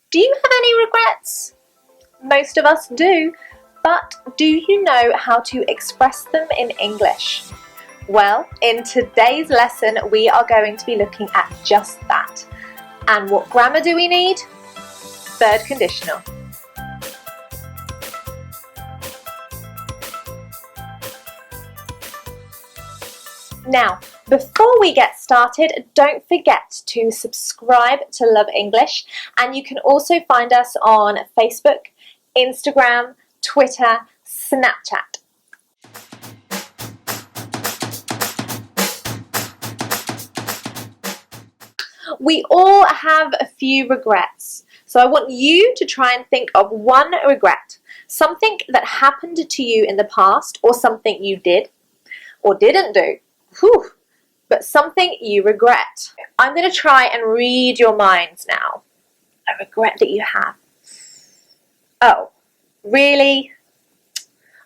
Do you have any regrets? Most of us do, but do you know how to express them in English? Well, in today's lesson, we are going to be looking at just that. And what grammar do we need? Third conditional. Now, before we get started, don't forget to subscribe to Love English, and you can also find us on Facebook, Instagram, Twitter, Snapchat. We all have a few regrets, so I want you to try and think of one regret, something that happened to you in the past, or something you did or didn't do. Whew, but something you regret. I'm going to try and read your minds now. A regret that you have. Oh, really?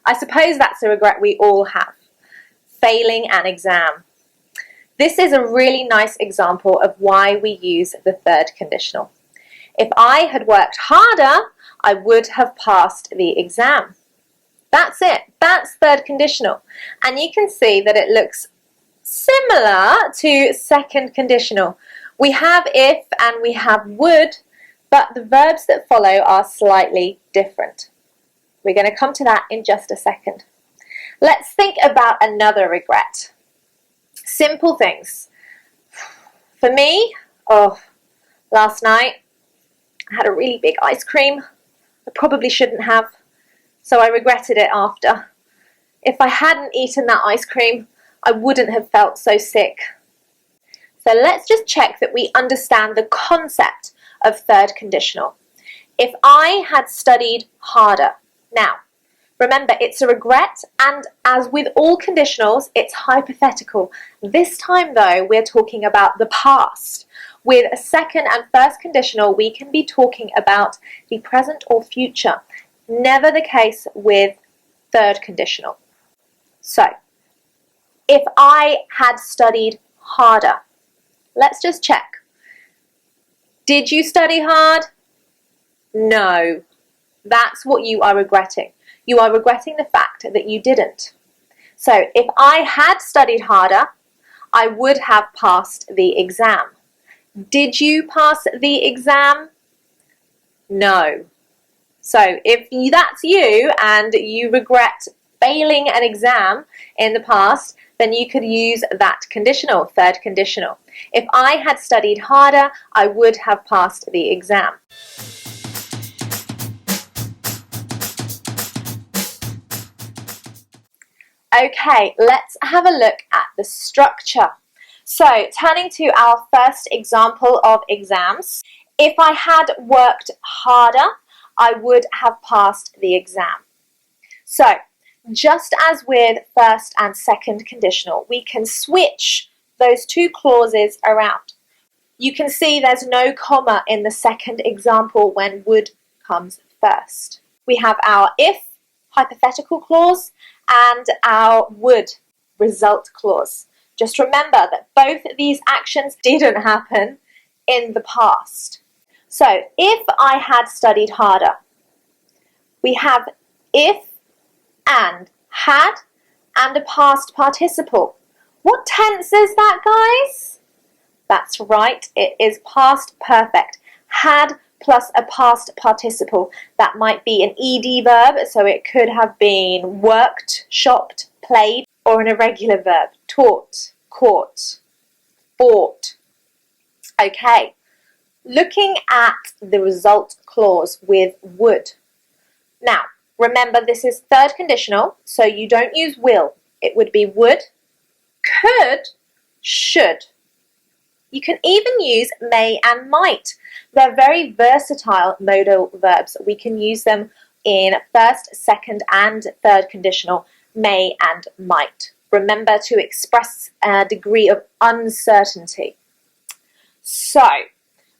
I suppose that's a regret we all have. Failing an exam. This is a really nice example of why we use the third conditional. If I had worked harder, I would have passed the exam. That's it. That's third conditional. And you can see that it looks similar to second conditional. We have if and we have would, but the verbs that follow are slightly different. We're going to come to that in just a second. Let's think about another regret. Simple things. For me, last night I had a really big ice cream. I probably shouldn't have, so I regretted it after. If I hadn't eaten that ice cream, I wouldn't have felt so sick. So let's just check that we understand the concept of third conditional. If I had studied harder. Now, remember, it's a regret, and as with all conditionals, it's hypothetical. This time, though, we're talking about the past. With a second and first conditional, we can be talking about the present or future. Never the case with third conditional. So, if I had studied harder. Let's just check. Did you study hard? No. That's what you are regretting. You are regretting the fact that you didn't. So if I had studied harder, I would have passed the exam. Did you pass the exam? No. So if that's you and you regret failing an exam in the past, then you could use that conditional, third conditional. If I had studied harder, I would have passed the exam. Okay, let's have a look at the structure. So, turning to our first example of exams, if I had worked harder, I would have passed the exam. So, just as with first and second conditional, we can switch those two clauses around. You can see there's no comma in the second example when would comes first. We have our if hypothetical clause and our would result clause. Just remember that both these actions didn't happen in the past. So if I had studied harder, we have if and had and a past participle. What tense is that, guys? That's right, it is past perfect. Had plus a past participle. That might be an ed verb, so it could have been worked, shopped, played, or an irregular verb. Taught, caught, bought. Okay, looking at the result clause with would. Now, remember, this is third conditional, so you don't use will. It would be would, could, should. You can even use may and might. They're very versatile modal verbs. We can use them in first, second, and third conditional, may and might. Remember to express a degree of uncertainty. So,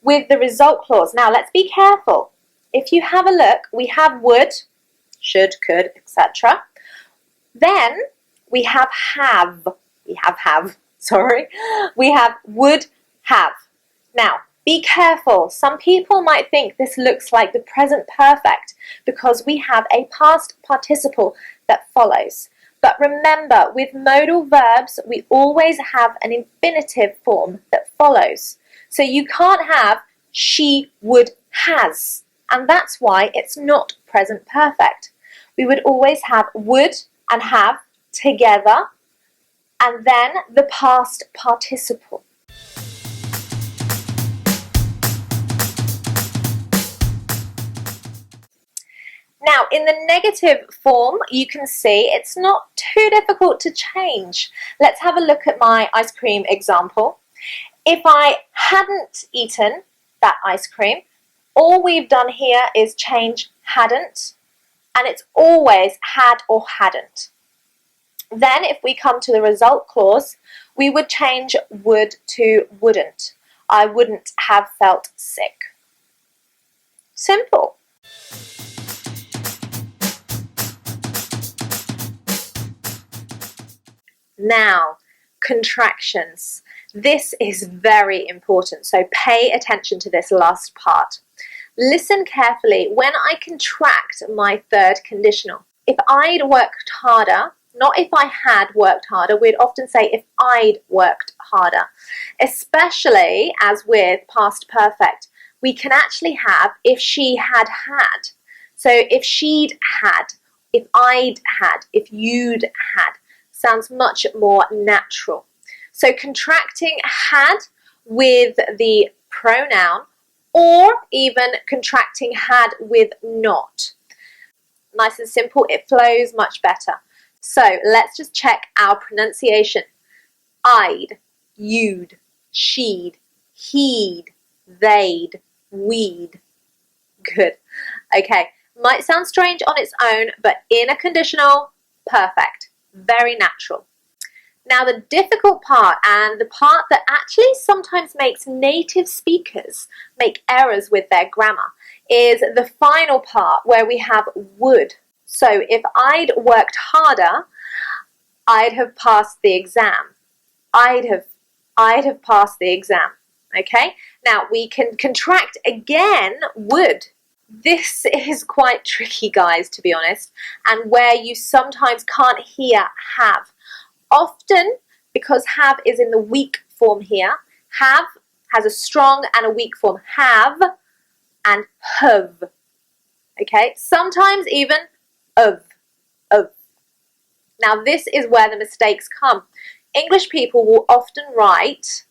with the result clause, now let's be careful. If you have a look, we have would, should, could, etc. Then we have have. We have would have. Now, Be careful. Some people might think this looks like the present perfect because we have a past participle that follows. But remember, with modal verbs, we always have an infinitive form that follows. So you can't have she would has, and that's why it's not present perfect. We would always have would and have together, and then the past participle. Now, in the negative form, you can see it's not too difficult to change. Let's have a look at my ice cream example. If I hadn't eaten that ice cream, all we've done here is change hadn't, and it's always had or hadn't. Then if we come to the result clause, we would change would to wouldn't. I wouldn't have felt sick. Simple. Now, contractions. This is very important, so pay attention to this last part. Listen carefully. When I contract my third conditional, if I'd worked harder, not if I had worked harder, we'd often say if I'd worked harder. Especially as with past perfect, we can actually have if she had had. So if she'd had, if I'd had, if you'd had, sounds much more natural. So contracting had with the pronoun, or even contracting had with not. Nice and simple, it flows much better. So let's just check our pronunciation. I'd, you'd, she'd, he'd, they'd, we'd. Good. Okay, might sound strange on its own, but in a conditional, perfect. Very natural. Now the difficult part, and the part that actually sometimes makes native speakers make errors with their grammar, is the final part where we have would. So if I'd worked harder, I'd have passed the exam. I'd have passed the exam. Okay? Now we can contract again would. This is quite tricky, guys, to be honest, and where you sometimes can't hear have. Often, because have is in the weak form here, have has a strong and a weak form, have and have. Okay? Sometimes even of. Now this is where the mistakes come. English people will often write,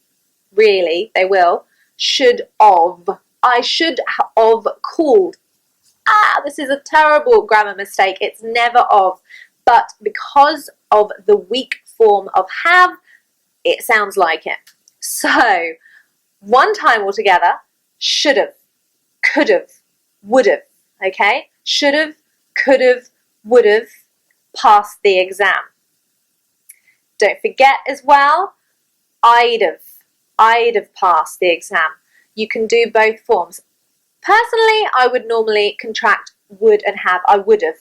really, they will, should of. I should have called. This is a terrible grammar mistake. It's never of. But because of the weak form of have, it sounds like it. So, one time altogether, should have, could have, would have. Okay? Should have, could have, would have passed the exam. Don't forget as well, I'd have passed the exam. You can do both forms. Personally, I would normally contract would and have. I would have.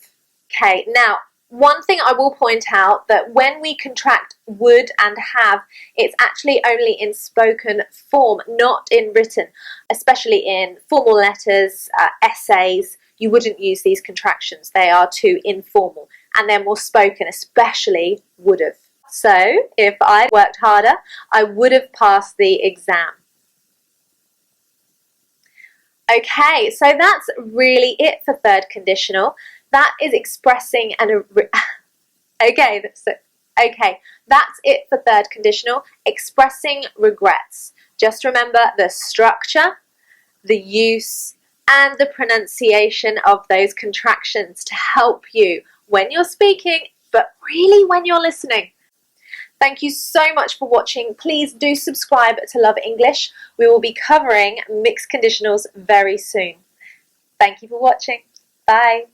Okay, now, one thing I will point out that when we contract would and have, it's actually only in spoken form, not in written. Especially in formal letters, essays, you wouldn't use these contractions. They are too informal. And they're more spoken, especially would have. So, if I worked harder, I would have passed the exam. Okay, so that's really it for third conditional. That is expressing an... Okay, that's it for third conditional, expressing regrets. Just remember the structure, the use, and the pronunciation of those contractions to help you when you're speaking, but really when you're listening. Thank you so much for watching. Please do subscribe to Love English. We will be covering mixed conditionals very soon. Thank you for watching. Bye.